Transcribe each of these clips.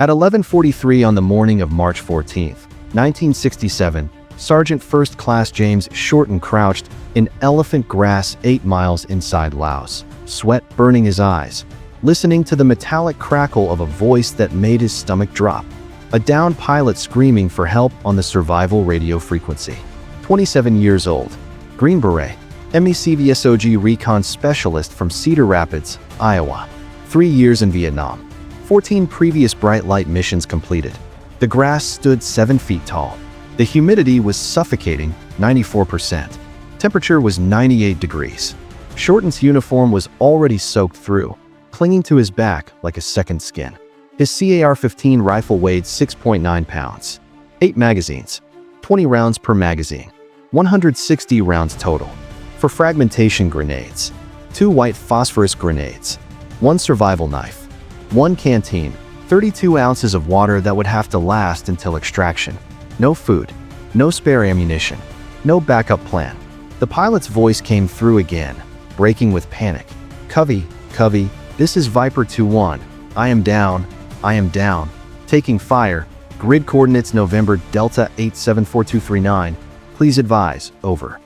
At 11:43 on the morning of March 14, 1967, Sergeant First Class James Shorten crouched in elephant grass 8 miles inside Laos, sweat burning his eyes, listening to the metallic crackle of a voice that made his stomach drop. A downed pilot screaming for help on the survival radio frequency. 27 years old, Green Beret, MACV-SOG recon specialist from Cedar Rapids, Iowa. 3 years in Vietnam. 14 previous bright light missions completed. The grass stood 7 feet tall. The humidity was suffocating, 94%. Temperature was 98 degrees. Shorten's uniform was already soaked through, clinging to his back like a second skin. His CAR-15 rifle weighed 6.9 pounds. 8 magazines, 20 rounds per magazine, 160 rounds total. For fragmentation grenades, 2 white phosphorus grenades, 1 survival knife, 1 canteen, 32 ounces of water that would have to last until extraction. No food, no spare ammunition, no backup plan. The pilot's voice came through again, breaking with panic. Covey, this is Viper 2-1. I am down. Taking fire. Grid coordinates November Delta 874239. Please advise, over.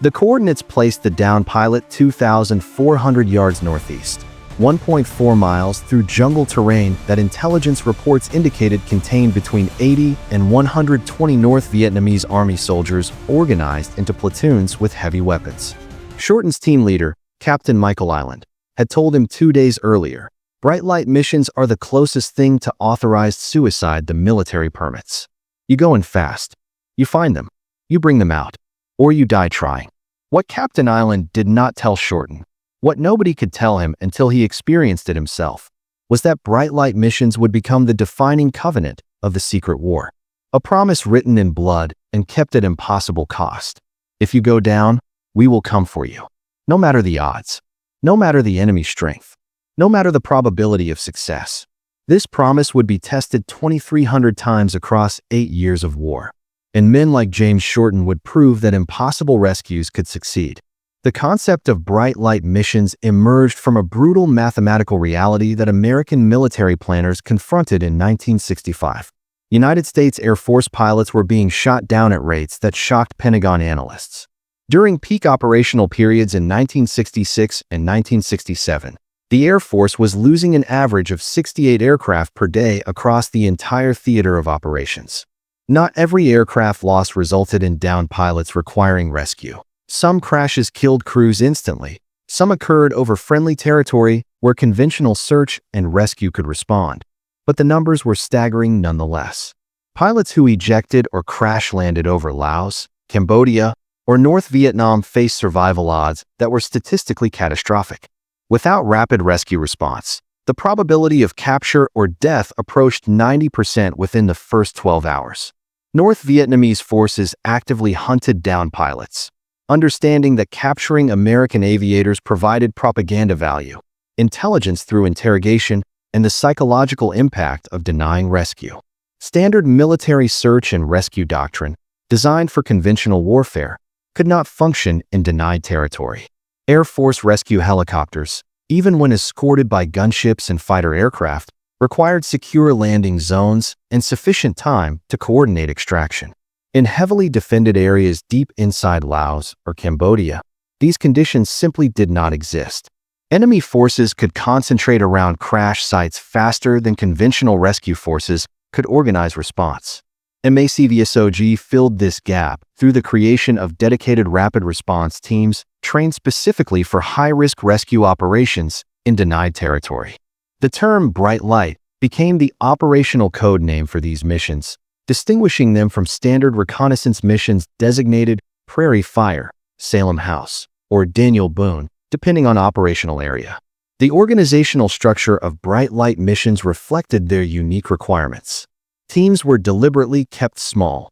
The coordinates placed the downed pilot 2,400 yards northeast, 1.4 miles through jungle terrain that intelligence reports indicated contained between 80 and 120 North Vietnamese Army soldiers organized into platoons with heavy weapons. Shorten's team leader, Captain Michael Island, had told him 2 days earlier, bright light missions are the closest thing to authorized suicide the military permits. You go in fast. You find them. You bring them out. Or you die trying. What Captain Island did not tell Shorten, what nobody could tell him until he experienced it himself, was that bright light missions would become the defining covenant of the secret war. A promise written in blood and kept at impossible cost. If you go down, we will come for you. No matter the odds. No matter the enemy's strength. No matter the probability of success. This promise would be tested 2,300 times across 8 years of war. And men like James Shorten would prove that impossible rescues could succeed. The concept of bright light missions emerged from a brutal mathematical reality that American military planners confronted in 1965. United States Air Force pilots were being shot down at rates that shocked Pentagon analysts. During peak operational periods in 1966 and 1967, the Air Force was losing an average of 68 aircraft per day across the entire theater of operations. Not every aircraft loss resulted in downed pilots requiring rescue. Some crashes killed crews instantly. Some occurred over friendly territory where conventional search and rescue could respond. But the numbers were staggering nonetheless. Pilots who ejected or crash-landed over Laos, Cambodia, or North Vietnam faced survival odds that were statistically catastrophic. Without rapid rescue response, the probability of capture or death approached 90% within the first 12 hours. North Vietnamese forces actively hunted down pilots, understanding that capturing American aviators provided propaganda value, intelligence through interrogation, and the psychological impact of denying rescue. Standard military search and rescue doctrine, designed for conventional warfare, could not function in denied territory. Air Force rescue helicopters, even when escorted by gunships and fighter aircraft, required secure landing zones and sufficient time to coordinate extraction. In heavily defended areas deep inside Laos or Cambodia, these conditions simply did not exist. Enemy forces could concentrate around crash sites faster than conventional rescue forces could organize response. MACV-SOG filled this gap through the creation of dedicated rapid response teams trained specifically for high-risk rescue operations in denied territory. The term bright light became the operational code name for these missions, distinguishing them from standard reconnaissance missions designated Prairie Fire, Salem House, or Daniel Boone, depending on operational area. The organizational structure of bright light missions reflected their unique requirements. Teams were deliberately kept small,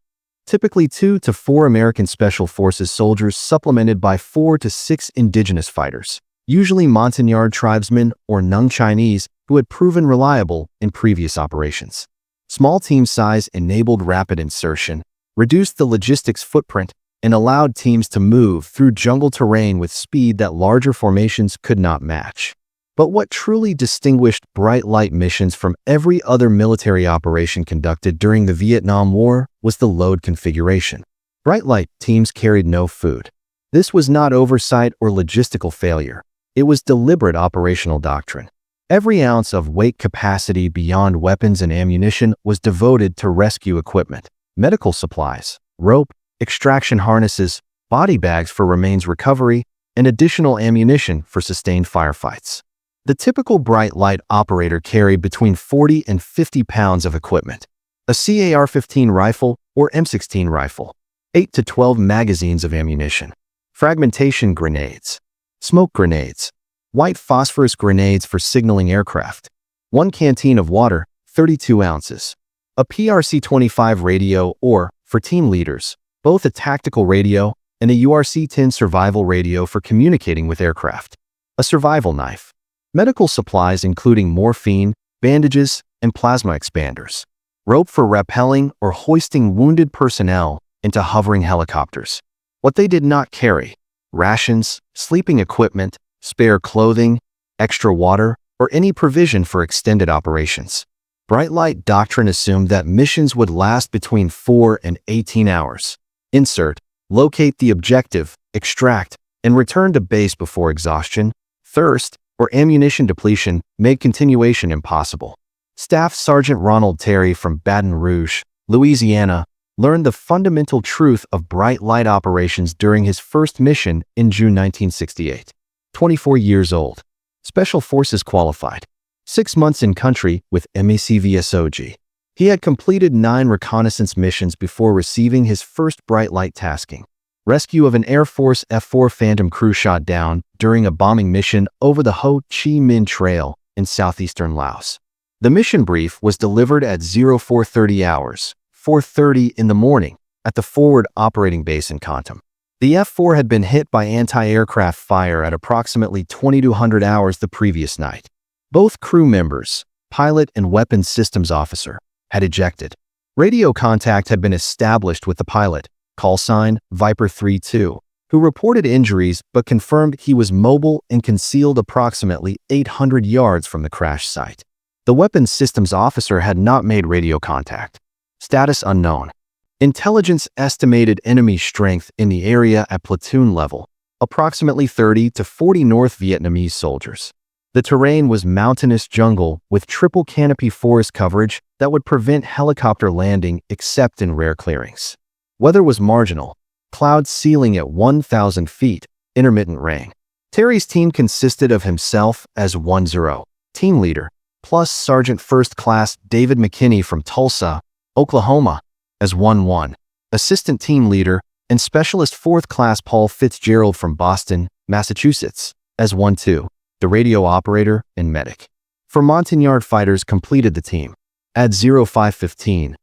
typically 2 to 4 American Special Forces soldiers supplemented by 4 to 6 indigenous fighters, usually Montagnard tribesmen or Nung Chinese who had proven reliable in previous operations. Small team size enabled rapid insertion, reduced the logistics footprint, and allowed teams to move through jungle terrain with speed that larger formations could not match. But what truly distinguished bright light missions from every other military operation conducted during the Vietnam War was the load configuration. Bright light teams carried no food. This was not oversight or logistical failure. It was deliberate operational doctrine. Every ounce of weight capacity beyond weapons and ammunition was devoted to rescue equipment, medical supplies, rope, extraction harnesses, body bags for remains recovery, and additional ammunition for sustained firefights. The typical bright light operator carried between 40 and 50 pounds of equipment: a CAR-15 rifle or M16 rifle, 8 to 12 magazines of ammunition, fragmentation grenades, smoke grenades, white phosphorus grenades for signaling aircraft, one canteen of water, 32 ounces, a PRC-25 radio or, for team leaders, both a tactical radio and a URC-10 survival radio for communicating with aircraft, a survival knife, medical supplies including morphine, bandages, and plasma expanders, rope for rappelling or hoisting wounded personnel into hovering helicopters. What they did not carry: rations, sleeping equipment, spare clothing, extra water, or any provision for extended operations. Bright light doctrine assumed that missions would last between 4 and 18 hours. Insert, locate the objective, extract, and return to base before exhaustion, thirst, or ammunition depletion made continuation impossible. Staff Sergeant Ronald Terry from Baton Rouge, Louisiana, learned the fundamental truth of bright light operations during his first mission in June 1968. 24 years old. Special Forces qualified. 6 months in country with MACV-SOG. He had completed 9 reconnaissance missions before receiving his first bright light tasking: rescue of an Air Force F-4 Phantom crew shot down during a bombing mission over the Ho Chi Minh Trail in southeastern Laos. The mission brief was delivered at 0430 hours, 4:30 in the morning, at the forward operating base in Contum. The F-4 had been hit by anti-aircraft fire at approximately 2200 hours the previous night. Both crew members, pilot and weapons systems officer, had ejected. Radio contact had been established with the pilot, call sign Viper 32, who reported injuries but confirmed he was mobile and concealed approximately 800 yards from the crash site. The weapons systems officer had not made radio contact. Status unknown. Intelligence estimated enemy strength in the area at platoon level, approximately 30 to 40 North Vietnamese soldiers. The terrain was mountainous jungle with triple canopy forest coverage that would prevent helicopter landing except in rare clearings. Weather was marginal, clouds ceiling at 1,000 feet, intermittent rain. Terry's team consisted of himself as 1-0, team leader, plus Sergeant First Class David McKinney from Tulsa, Oklahoma, as 1-1, assistant team leader, and Specialist 4th Class Paul Fitzgerald from Boston, Massachusetts, as 1-2, the radio operator and medic. For Montagnard fighters completed the team. At 05:15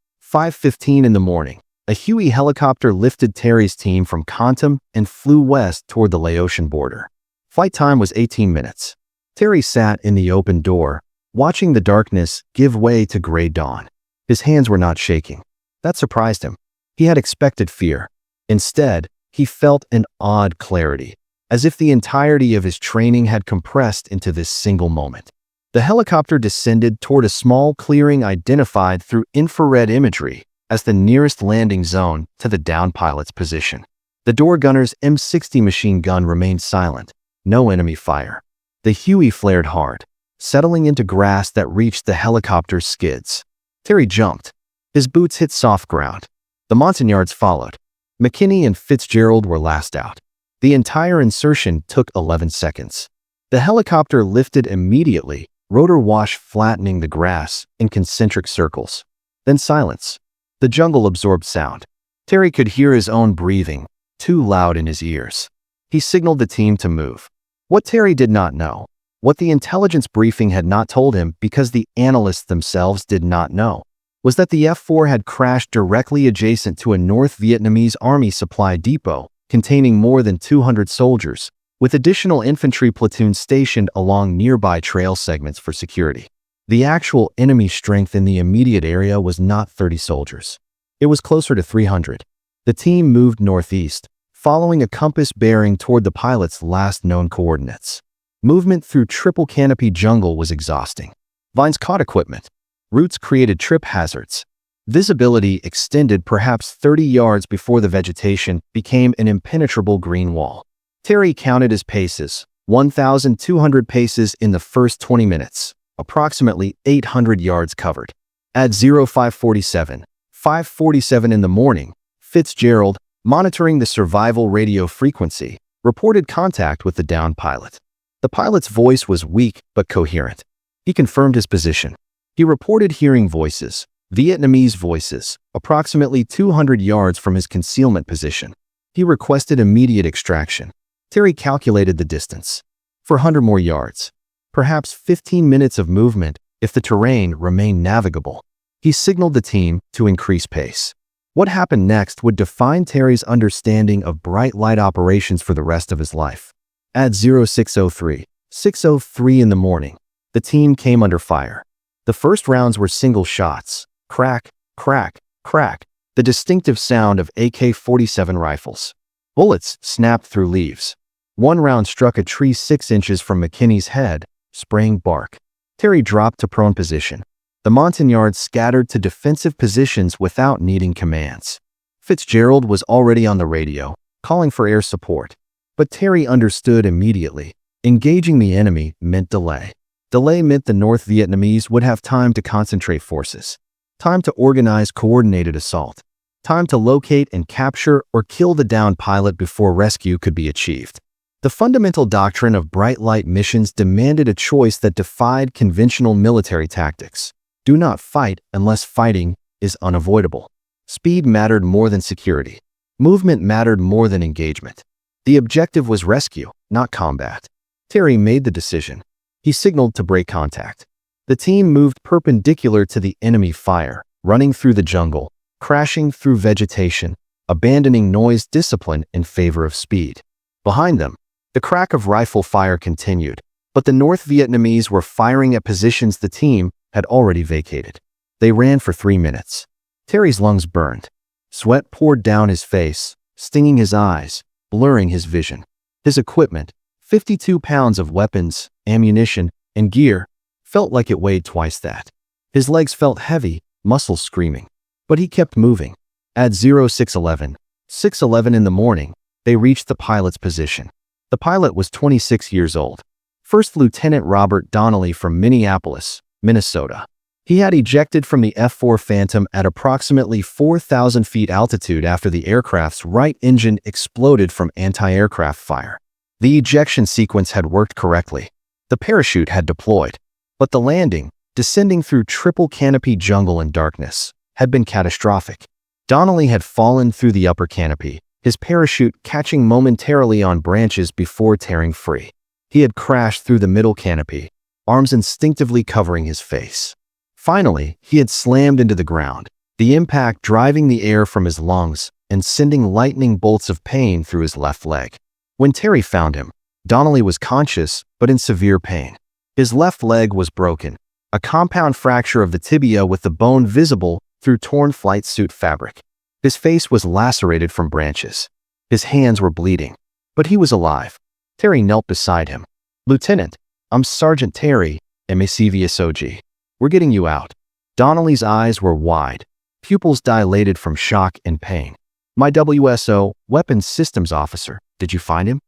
in the morning, a Huey helicopter lifted Terry's team from Contum and flew west toward the Laotian border. Flight time was 18 minutes. Terry sat in the open door, watching the darkness give way to gray dawn. His hands were not shaking. That surprised him. He had expected fear. Instead, he felt an odd clarity, as if the entirety of his training had compressed into this single moment. The helicopter descended toward a small clearing identified through infrared imagery as the nearest landing zone to the downed pilot's position. The door gunner's M60 machine gun remained silent. No enemy fire. The Huey flared hard, settling into grass that reached the helicopter's skids. Terry jumped. His boots hit soft ground. The Montagnards followed. McKinney and Fitzgerald were last out. The entire insertion took 11 seconds. The helicopter lifted immediately, rotor wash flattening the grass in concentric circles. Then silence. The jungle absorbed sound. Terry could hear his own breathing, too loud in his ears. He signaled the team to move. What Terry did not know, what the intelligence briefing had not told him because the analysts themselves did not know, was that the F-4 had crashed directly adjacent to a North Vietnamese Army supply depot containing more than 200 soldiers, with additional infantry platoons stationed along nearby trail segments for security. The actual enemy strength in the immediate area was not 30 soldiers. It was closer to 300. The team moved northeast, following a compass bearing toward the pilot's last known coordinates. Movement through triple canopy jungle was exhausting. Vines caught equipment. Roots created trip hazards. Visibility extended perhaps 30 yards before the vegetation became an impenetrable green wall. Terry counted his paces, 1,200 paces in the first 20 minutes, approximately 800 yards covered. At 5:47 in the morning, Fitzgerald, monitoring the survival radio frequency, reported contact with the downed pilot. The pilot's voice was weak but coherent. He confirmed his position. He reported hearing voices, Vietnamese voices, approximately 200 yards from his concealment position. He requested immediate extraction. Terry calculated the distance. 400 more yards. Perhaps 15 minutes of movement if the terrain remained navigable. He signaled the team to increase pace. What happened next would define Terry's understanding of bright light operations for the rest of his life. At 6:03 in the morning, the team came under fire. The first rounds were single shots. Crack, crack, crack, the distinctive sound of AK-47 rifles. Bullets snapped through leaves. One round struck a tree 6 inches from McKinney's head, spraying bark. Terry dropped to prone position. The Montagnards scattered to defensive positions without needing commands. Fitzgerald was already on the radio, calling for air support. But Terry understood immediately. Engaging the enemy meant delay. Delay meant the North Vietnamese would have time to concentrate forces. Time to organize coordinated assault. Time to locate and capture or kill the downed pilot before rescue could be achieved. The fundamental doctrine of bright light missions demanded a choice that defied conventional military tactics. Do not fight unless fighting is unavoidable. Speed mattered more than security. Movement mattered more than engagement. The objective was rescue, not combat. Terry made the decision. He signaled to break contact. The team moved perpendicular to the enemy fire, running through the jungle, crashing through vegetation, abandoning noise discipline in favor of speed. Behind them, the crack of rifle fire continued, but the North Vietnamese were firing at positions the team had already vacated. They ran for 3 minutes. Terry's lungs burned. Sweat poured down his face, stinging his eyes, blurring his vision. His equipment, 52 pounds of weapons, ammunition, and gear, felt like it weighed twice that. His legs felt heavy, muscles screaming. But he kept moving. At 6:11 in the morning, they reached the pilot's position. The pilot was 26 years old. First Lieutenant Robert Donnelly from Minneapolis, Minnesota. He had ejected from the F-4 Phantom at approximately 4,000 feet altitude after the aircraft's right engine exploded from anti-aircraft fire. The ejection sequence had worked correctly. The parachute had deployed. But the landing, descending through triple canopy jungle and darkness, had been catastrophic. Donnelly had fallen through the upper canopy, his parachute catching momentarily on branches before tearing free. He had crashed through the middle canopy, arms instinctively covering his face. Finally, he had slammed into the ground, the impact driving the air from his lungs and sending lightning bolts of pain through his left leg. When Terry found him, Donnelly was conscious but in severe pain. His left leg was broken, a compound fracture of the tibia with the bone visible through torn flight suit fabric. His face was lacerated from branches. His hands were bleeding, but he was alive. Terry knelt beside him. "Lieutenant, I'm Sergeant Terry, MACV-SOG. We're getting you out." Donnelly's eyes were wide, pupils dilated from shock and pain. "My WSO, Weapons Systems Officer, did you find him?"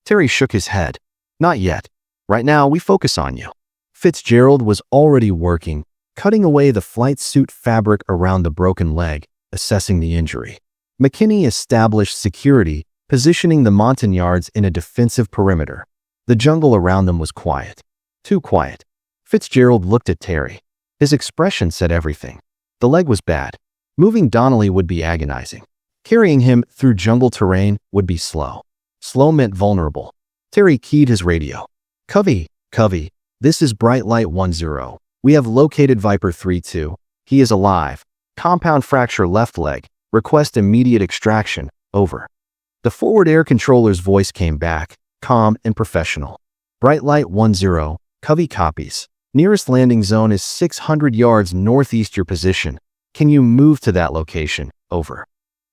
Terry shook his head. "Not yet. Right now, we focus on you." Fitzgerald was already working, cutting away the flight suit fabric around the broken leg, assessing the injury. McKinney established security, positioning the Montagnards in a defensive perimeter. The jungle around them was quiet. Too quiet. Fitzgerald looked at Terry. His expression said everything. The leg was bad. Moving Donnelly would be agonizing. Carrying him through jungle terrain would be slow. Slow meant vulnerable. Terry keyed his radio. Covey, this is Bright Light 10. We have located Viper 3-2. He is alive. Compound fracture left leg. Request immediate extraction. Over. The forward air controller's voice came back, calm and professional. Bright Light 10, Covey copies. Nearest landing zone is 600 yards northeast your position. Can you move to that location? Over.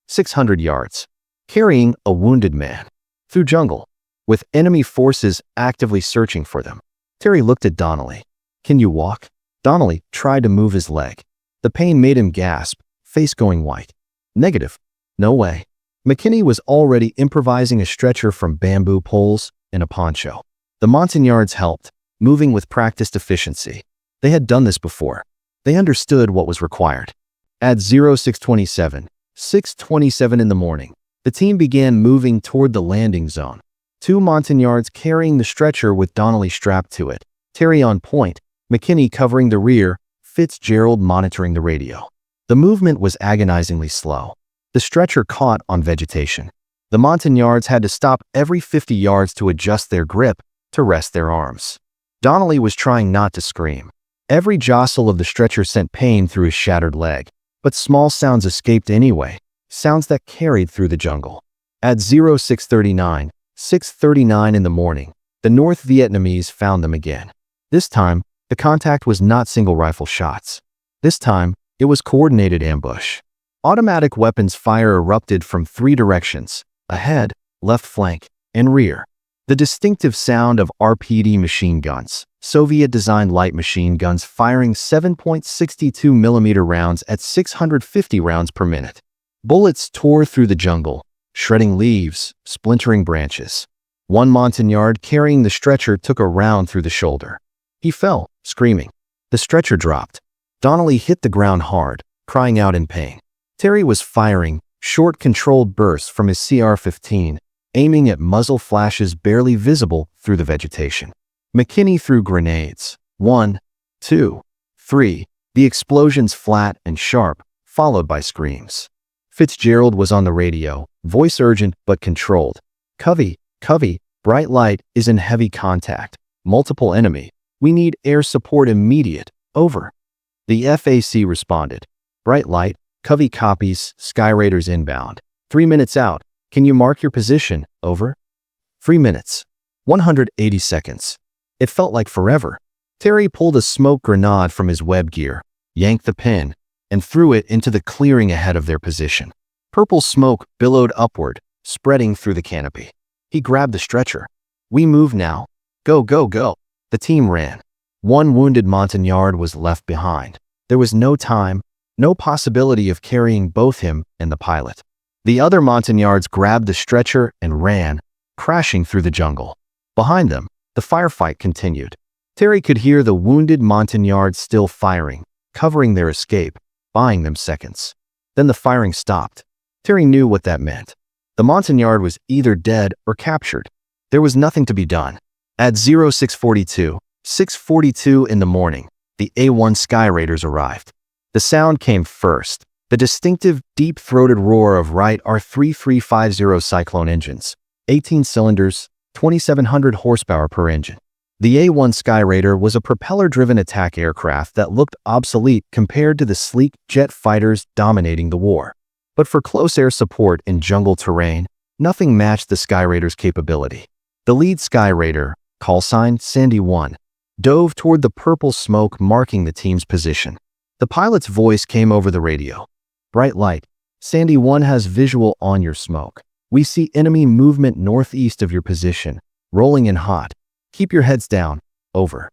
600 yards. Carrying a wounded man. Through jungle. with enemy forces actively searching for them. Terry looked at Donnelly. "Can you walk?" Donnelly tried to move his leg. The pain made him gasp, face going white. "Negative. No way." McKinney was already improvising a stretcher from bamboo poles and a poncho. The Montagnards helped, moving with practiced efficiency. They had done this before. They understood what was required. At 6:27 in the morning, the team began moving toward the landing zone. 2 Montagnards carrying the stretcher with Donnelly strapped to it, Terry on point, McKinney covering the rear, Fitzgerald monitoring the radio. The movement was agonizingly slow. The stretcher caught on vegetation. The Montagnards had to stop every 50 yards to adjust their grip, to rest their arms. Donnelly was trying not to scream. Every jostle of the stretcher sent pain through his shattered leg, but small sounds escaped anyway, sounds that carried through the jungle. At 6:39 in the morning, the North Vietnamese found them again. This time, the contact was not single rifle shots. This time, it was coordinated ambush. Automatic weapons fire erupted from 3 directions: ahead, left flank, and rear. The distinctive sound of RPD machine guns, Soviet-designed light machine guns firing 7.62 mm rounds at 650 rounds per minute. Bullets tore through the jungle, shredding leaves, splintering branches. One Montagnard carrying the stretcher took a round through the shoulder. He fell, screaming. The stretcher dropped. Donnelly hit the ground hard, crying out in pain. Terry was firing short controlled bursts from his CR-15, aiming at muzzle flashes barely visible through the vegetation. McKinney threw grenades. 1, 2, 3. The explosions flat and sharp, followed by screams. Fitzgerald was on the radio, voice urgent but controlled. Covey, bright light is in heavy contact. Multiple enemy. We need air support immediate. Over. The FAC responded. Bright light, Covey copies, Skyraiders inbound. 3 minutes out. Can you mark your position? Over. 3 minutes. 180 seconds. It felt like forever. Terry pulled a smoke grenade from his web gear, yanked the pin, and threw it into the clearing ahead of their position. Purple smoke billowed upward, spreading through the canopy. He grabbed the stretcher. We move now. Go, go, go. The team ran. 1 wounded Montagnard was left behind. There was no time, no possibility of carrying both him and the pilot. The other Montagnards grabbed the stretcher and ran, crashing through the jungle. Behind them, the firefight continued. Terry could hear the wounded Montagnards still firing, covering their escape, buying them seconds. Then the firing stopped. Terry knew what that meant. The Montagnard was either dead or captured. There was nothing to be done. At 6:42 in the morning, the A-1 Skyraiders arrived. The sound came first, the distinctive, deep-throated roar of Wright R3350 Cyclone engines, 18 cylinders, 2,700 horsepower per engine. The A-1 Skyraider was a propeller-driven attack aircraft that looked obsolete compared to the sleek jet fighters dominating the war. But for close air support in jungle terrain, nothing matched the Skyraider's capability. The lead Skyraider, callsign Sandy 1, dove toward the purple smoke marking the team's position. The pilot's voice came over the radio. Bright light. Sandy 1 has visual on your smoke. We see enemy movement northeast of your position, rolling in hot. Keep your heads down. Over.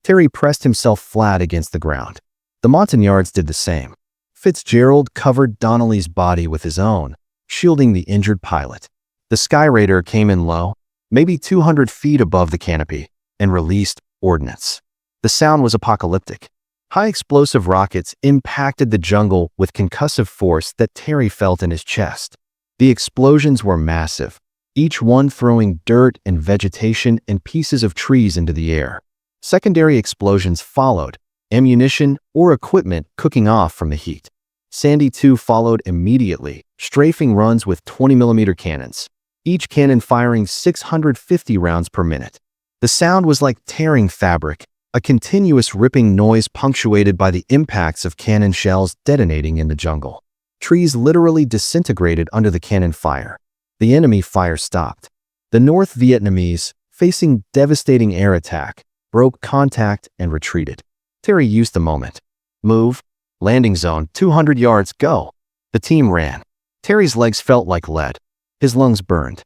Terry pressed himself flat against the ground. The Montagnards did the same. Fitzgerald covered Donnelly's body with his own, shielding the injured pilot. The Skyraider came in low, maybe 200 feet above the canopy, and released ordnance. The sound was apocalyptic. High-explosive rockets impacted the jungle with concussive force that Terry felt in his chest. The explosions were massive, each one throwing dirt and vegetation and pieces of trees into the air. Secondary explosions followed, ammunition or equipment cooking off from the heat. Sandy 2 followed immediately, strafing runs with 20mm cannons, each cannon firing 650 rounds per minute. The sound was like tearing fabric, a continuous ripping noise punctuated by the impacts of cannon shells detonating in the jungle. Trees literally disintegrated under the cannon fire. The enemy fire stopped. The North Vietnamese, facing devastating air attack, broke contact and retreated. Terry used the moment. Move. Landing zone, 200 yards, go. The team ran. Terry's legs felt like lead. His lungs burned.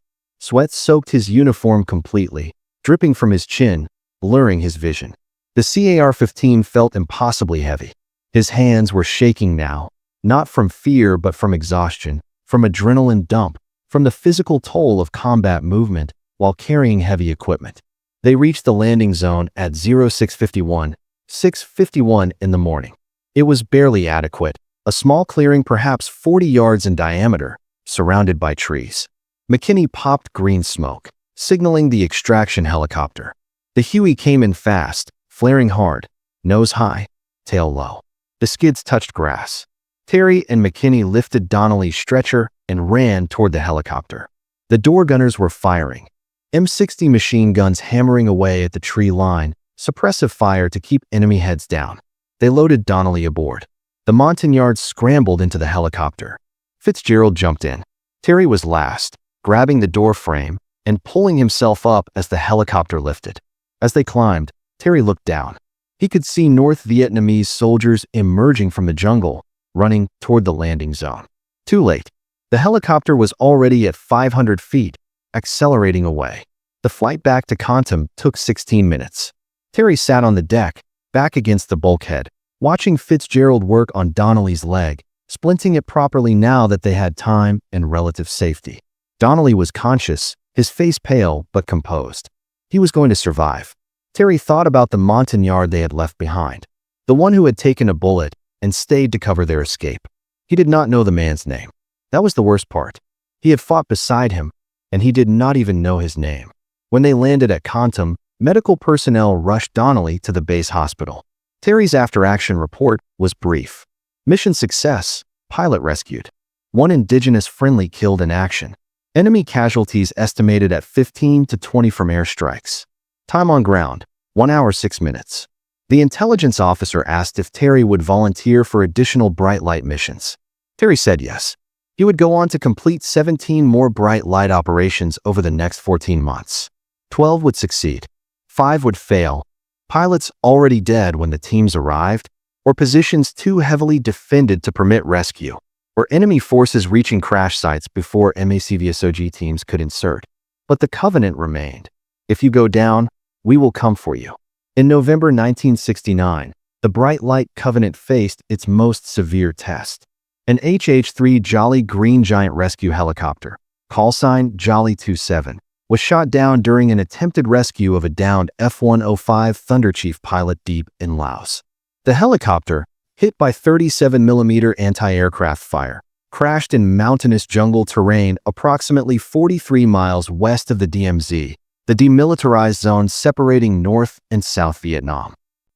Sweat soaked his uniform completely, dripping from his chin, blurring his vision. The CAR-15 felt impossibly heavy. His hands were shaking now, not from fear but from exhaustion, from adrenaline dump, from the physical toll of combat movement while carrying heavy equipment. They reached the landing zone at 6:51 in the morning. It was barely adequate, a small clearing perhaps 40 yards in diameter, surrounded by trees. McKinney popped green smoke, signaling the extraction helicopter. The Huey came in fast, flaring hard, nose high, tail low. The skids touched grass. Terry and McKinney lifted Donnelly's stretcher and ran toward the helicopter. The door gunners were firing. M60 machine guns hammering away at the tree line, suppressive fire to keep enemy heads down. They loaded Donnelly aboard. The Montagnards scrambled into the helicopter. Fitzgerald jumped in. Terry was last, grabbing the door frame and pulling himself up as the helicopter lifted. As they climbed, Terry looked down. He could see North Vietnamese soldiers emerging from the jungle, running toward the landing zone. Too late. The helicopter was already at 500 feet, accelerating away. The flight back to Kontum took 16 minutes. Terry sat on the deck, back against the bulkhead, watching Fitzgerald work on Donnelly's leg, splinting it properly now that they had time and relative safety. Donnelly was conscious, his face pale but composed. He was going to survive. Terry thought about the Montagnard they had left behind, the one who had taken a bullet and stayed to cover their escape. He did not know the man's name. That was the worst part. He had fought beside him, and he did not even know his name. When they landed at Kontum, medical personnel rushed Donnelly to the base hospital. Terry's after-action report was brief. Mission success, pilot rescued. 1 indigenous friendly killed in action. Enemy casualties estimated at 15 to 20 from airstrikes. Time on ground, 1 hour 6 minutes. The intelligence officer asked if Terry would volunteer for additional bright light missions. Terry said yes. He would go on to complete 17 more bright light operations over the next 14 months. 12 would succeed. 5 would fail. Pilots already dead when the teams arrived, or positions too heavily defended to permit rescue, or enemy forces reaching crash sites before MACV-SOG teams could insert. But the covenant remained. If you go down, we will come for you. In November 1969, the Bright Light Covenant faced its most severe test. An HH-3 Jolly Green Giant rescue helicopter, callsign Jolly 27, was shot down during an attempted rescue of a downed F-105 Thunderchief pilot deep in Laos. The helicopter, hit by 37mm anti-aircraft fire, crashed in mountainous jungle terrain approximately 43 miles west of the DMZ, the demilitarized zone separating North and South Vietnam.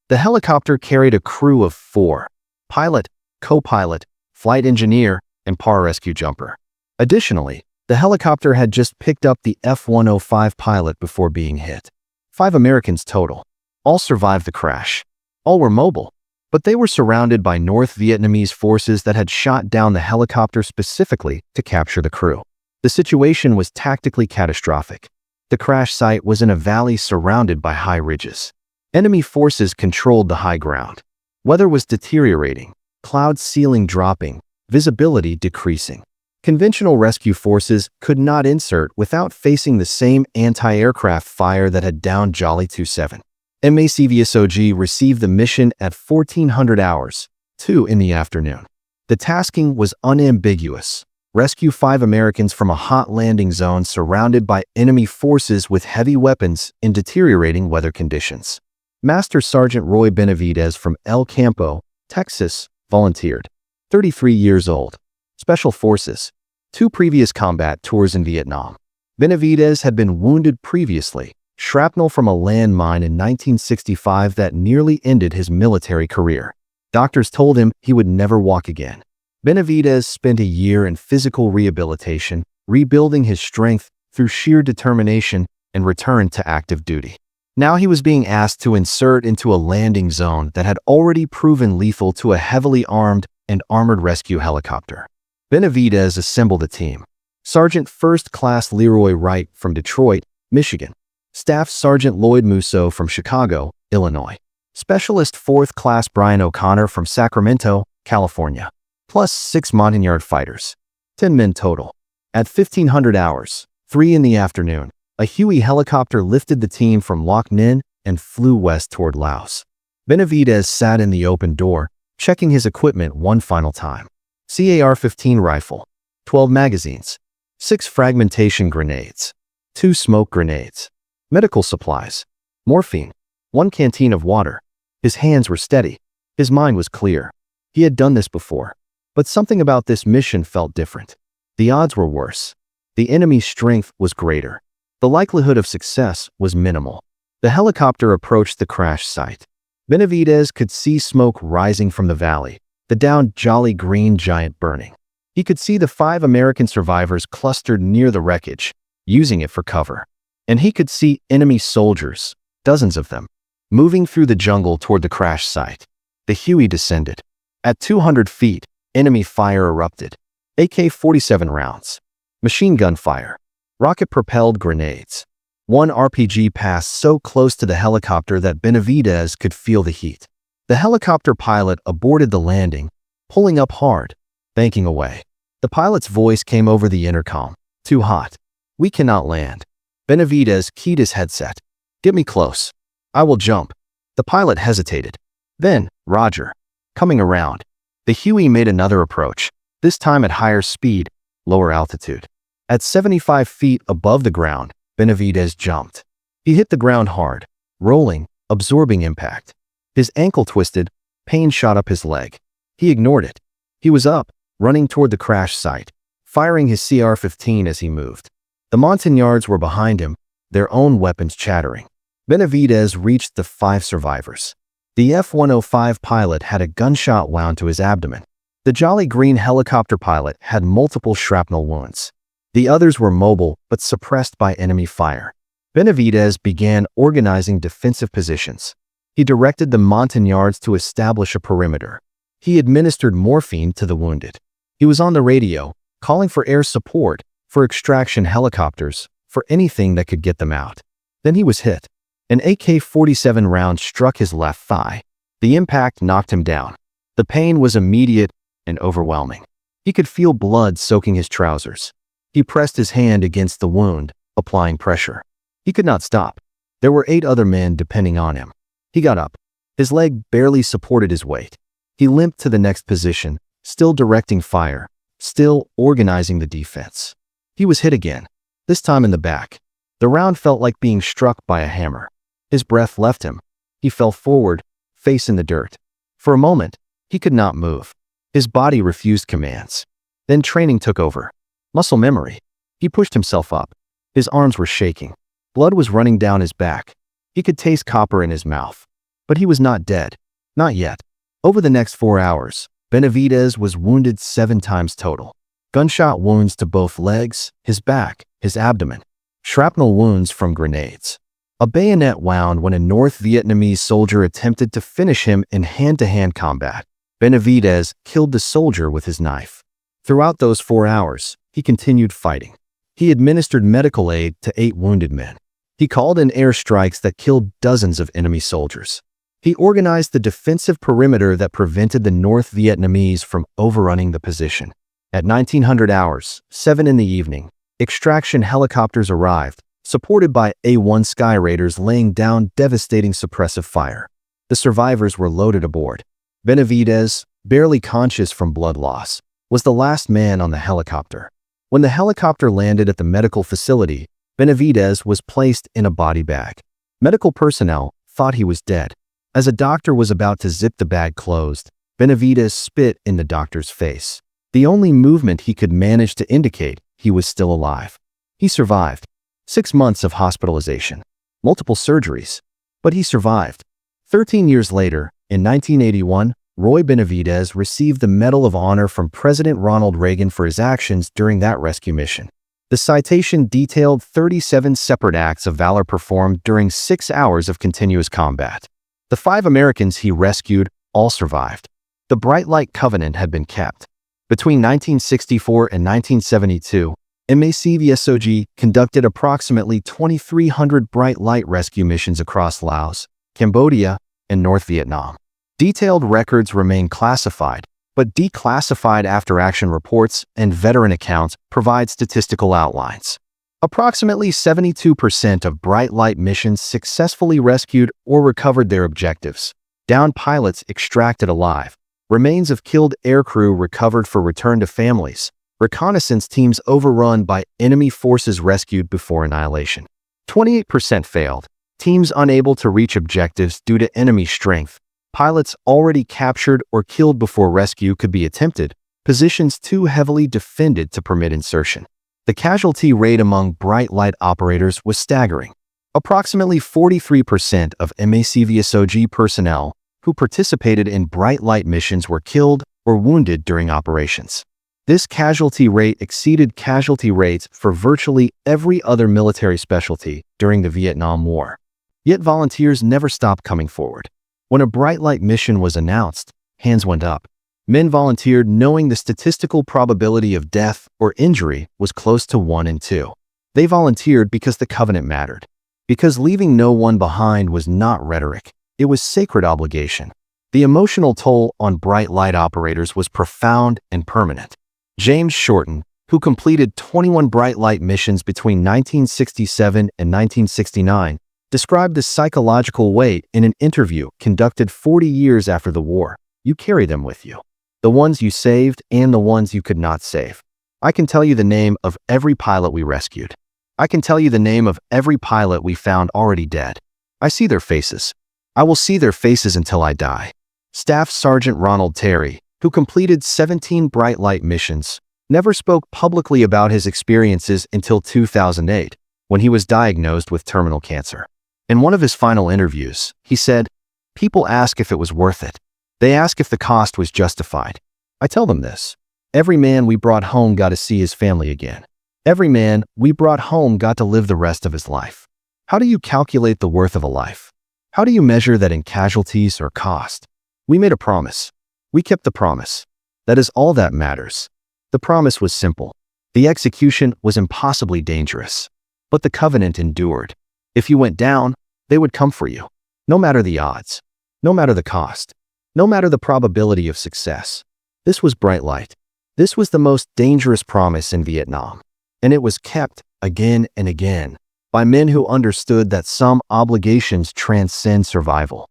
The helicopter carried a crew of 4: pilot, co-pilot, flight engineer, and pararescue jumper. Additionally, the helicopter had just picked up the F-105 pilot before being hit. 5 Americans total. All survived the crash. All were mobile, but they were surrounded by North Vietnamese forces that had shot down the helicopter specifically to capture the crew. The situation was tactically catastrophic. The crash site was in a valley surrounded by high ridges. Enemy forces controlled the high ground. Weather was deteriorating, cloud ceiling dropping, visibility decreasing. Conventional rescue forces could not insert without facing the same anti-aircraft fire that had downed Jolly 27. MACV-SOG received the mission at 1400 hours, 2 in the afternoon. The tasking was unambiguous. Rescue 5 Americans from a hot landing zone surrounded by enemy forces with heavy weapons in deteriorating weather conditions. Master Sergeant Roy Benavidez from El Campo, Texas, volunteered. 33 years old. Special Forces. 2 previous combat tours in Vietnam. Benavidez had been wounded previously, shrapnel from a landmine in 1965 that nearly ended his military career. Doctors told him he would never walk again. Benavidez spent a year in physical rehabilitation, rebuilding his strength through sheer determination, and returned to active duty. Now he was being asked to insert into a landing zone that had already proven lethal to a heavily armed and armored rescue helicopter. Benavidez assembled a team. Sergeant First Class Leroy Wright from Detroit, Michigan. Staff Sergeant Lloyd Musso from Chicago, Illinois. Specialist 4th Class Brian O'Connor from Sacramento, California. Plus 6 Montagnard fighters. 10 men total. At 1500 hours, 3 in the afternoon, a Huey helicopter lifted the team from Loc Ninh and flew west toward Laos. Benavidez sat in the open door, checking his equipment one final time. CAR-15 rifle, 12 magazines, 6 fragmentation grenades, 2 smoke grenades, medical supplies, morphine, 1 canteen of water. His hands were steady. His mind was clear. He had done this before. But something about this mission felt different. The odds were worse. The enemy's strength was greater. The likelihood of success was minimal. The helicopter approached the crash site. Benavidez could see smoke rising from the valley, the downed Jolly Green Giant burning. He could see the 5 American survivors clustered near the wreckage, using it for cover. And he could see enemy soldiers, dozens of them, moving through the jungle toward the crash site. The Huey descended. At 200 feet, enemy fire erupted. AK-47 rounds, machine gun fire, rocket-propelled grenades. 1 RPG passed so close to the helicopter that Benavidez could feel the heat. The helicopter pilot aborted the landing, pulling up hard, banking away. The pilot's voice came over the intercom. Too hot. We cannot land. Benavidez keyed his headset. Get me close. I will jump. The pilot hesitated. Then, Roger. Coming around. The Huey made another approach, this time at higher speed, lower altitude. At 75 feet above the ground, Benavidez jumped. He hit the ground hard, rolling, absorbing impact. His ankle twisted, pain shot up his leg. He ignored it. He was up, running toward the crash site, firing his CR-15 as he moved. The Montagnards were behind him, their own weapons chattering. Benavidez reached the 5 survivors. The F-105 pilot had a gunshot wound to his abdomen. The Jolly Green helicopter pilot had multiple shrapnel wounds. The others were mobile but suppressed by enemy fire. Benavidez began organizing defensive positions. He directed the Montagnards to establish a perimeter. He administered morphine to the wounded. He was on the radio, calling for air support, for extraction helicopters, for anything that could get them out. Then he was hit. An AK-47 round struck his left thigh. The impact knocked him down. The pain was immediate and overwhelming. He could feel blood soaking his trousers. He pressed his hand against the wound, applying pressure. He could not stop. There were 8 other men depending on him. He got up. His leg barely supported his weight. He limped to the next position, still directing fire, still organizing the defense. He was hit again, this time in the back. The round felt like being struck by a hammer. His breath left him. He fell forward, face in the dirt. For a moment, he could not move. His body refused commands. Then training took over. Muscle memory. He pushed himself up. His arms were shaking. Blood was running down his back. He could taste copper in his mouth. But he was not dead. Not yet. Over the next 4 hours, Benavidez was wounded 7 times total. Gunshot wounds to both legs, his back, his abdomen. Shrapnel wounds from grenades. A bayonet wound when a North Vietnamese soldier attempted to finish him in hand-to-hand combat. Benavidez killed the soldier with his knife. Throughout those 4 hours, he continued fighting. He administered medical aid to 8 wounded men. He called in airstrikes that killed dozens of enemy soldiers. He organized the defensive perimeter that prevented the North Vietnamese from overrunning the position. At 1900 hours, 7 in the evening, extraction helicopters arrived, supported by A-1 Sky Raiders laying down devastating suppressive fire. The survivors were loaded aboard. Benavidez, barely conscious from blood loss, was the last man on the helicopter. When the helicopter landed at the medical facility, Benavidez was placed in a body bag. Medical personnel thought he was dead. As a doctor was about to zip the bag closed, Benavidez spit in the doctor's face. The only movement he could manage to indicate he was still alive. He survived. 6 months of hospitalization, multiple surgeries, but he survived. 13 years later, in 1981, Roy Benavidez received the Medal of Honor from President Ronald Reagan for his actions during that rescue mission. The citation detailed 37 separate acts of valor performed during 6 hours of continuous combat. The 5 Americans he rescued all survived. The Bright Light Covenant had been kept. Between 1964 and 1972, MACV-SOG conducted approximately 2,300 bright light rescue missions across Laos, Cambodia, and North Vietnam. Detailed records remain classified, but declassified after-action reports and veteran accounts provide statistical outlines. Approximately 72% of bright light missions successfully rescued or recovered their objectives. Downed pilots extracted alive. Remains of killed aircrew recovered for return to families. Reconnaissance teams overrun by enemy forces rescued before annihilation. 28% failed. Teams unable to reach objectives due to enemy strength. Pilots already captured or killed before rescue could be attempted. Positions too heavily defended to permit insertion. The casualty rate among bright light operators was staggering. Approximately 43% of MACV-SOG personnel who participated in bright light missions were killed or wounded during operations. This casualty rate exceeded casualty rates for virtually every other military specialty during the Vietnam War. Yet volunteers never stopped coming forward. When a bright light mission was announced, hands went up. Men volunteered knowing the statistical probability of death or injury was close to 1 in 2. They volunteered because the covenant mattered. Because leaving no one behind was not rhetoric, it was sacred obligation. The emotional toll on bright light operators was profound and permanent. James Shorten, who completed 21 bright light missions between 1967 and 1969, described the psychological weight in an interview conducted 40 years after the war. You carry them with you. The ones you saved and the ones you could not save. I can tell you the name of every pilot we rescued. I can tell you the name of every pilot we found already dead. I see their faces. I will see their faces until I die. Staff Sergeant Ronald Terry, who completed 17 bright light missions, never spoke publicly about his experiences until 2008, when he was diagnosed with terminal cancer. In one of his final interviews, he said, "People ask if it was worth it. They ask if the cost was justified. I tell them this. Every man we brought home got to see his family again. Every man we brought home got to live the rest of his life. How do you calculate the worth of a life? How do you measure that in casualties or cost? We made a promise. We kept the promise. That is all that matters. The promise was simple. The execution was impossibly dangerous. But the covenant endured. If you went down, they would come for you. No matter the odds. No matter the cost. No matter the probability of success. This was bright light. This was the most dangerous promise in Vietnam. And it was kept again and again by men who understood that some obligations transcend survival.